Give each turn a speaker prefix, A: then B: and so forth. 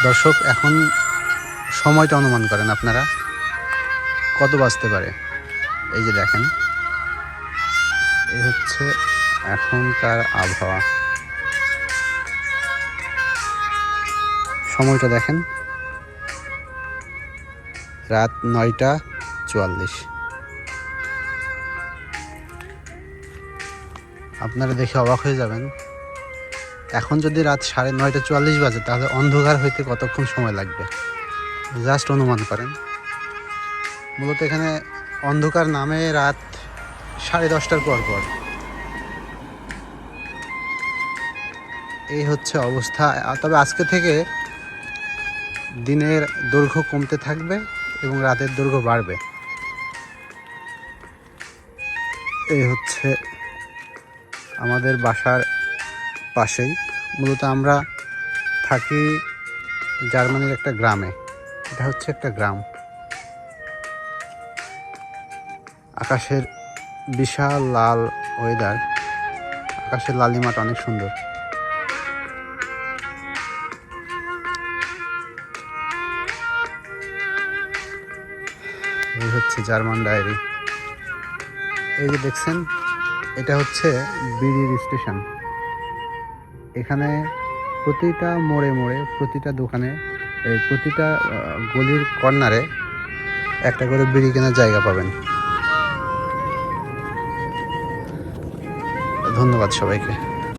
A: দর্শক, এখন সময়টা অনুমান করেন আপনারা কত বাজতে পারে। এই যে দেখেন, এই হচ্ছে এখনকার আবহাওয়া। সময়টা দেখেন, রাত 9টা 44। আপনারা দেখে অবাক হয়ে যাবেন, এখন যদি রাত 9:30 বাজে তাহলে অন্ধকার হইতে কতক্ষণ সময় লাগবে জাস্ট অনুমান করেন। মূলত এখানে অন্ধকার নামে রাত 10:30টার পর পর। এই হচ্ছে অবস্থা। তবে আজকে থেকে দিনের দৈর্ঘ্য কমতে থাকবে এবং রাতের দৈর্ঘ্য বাড়বে। এই হচ্ছে আমাদের বাসার পাশেই। মূলত আমরা থাকি জার্মানির একটা গ্রামে। এটা হচ্ছে একটা গ্রাম। আকাশের বিশাল লাল ওয়েদার, আকাশের লালিমাটা অনেক সুন্দর। এই হচ্ছে জার্মান ডায়েরি। এই যে দেখছেন, এটা হচ্ছে বিড়ির স্টেশন। এখানে প্রতিটা মোড়ে মোড়ে, প্রতিটা দোকানে, প্রতিটা গলির কর্নারে একটা করে বিড়ি কেনার জায়গা পাবেন। ধন্যবাদ সবাইকে।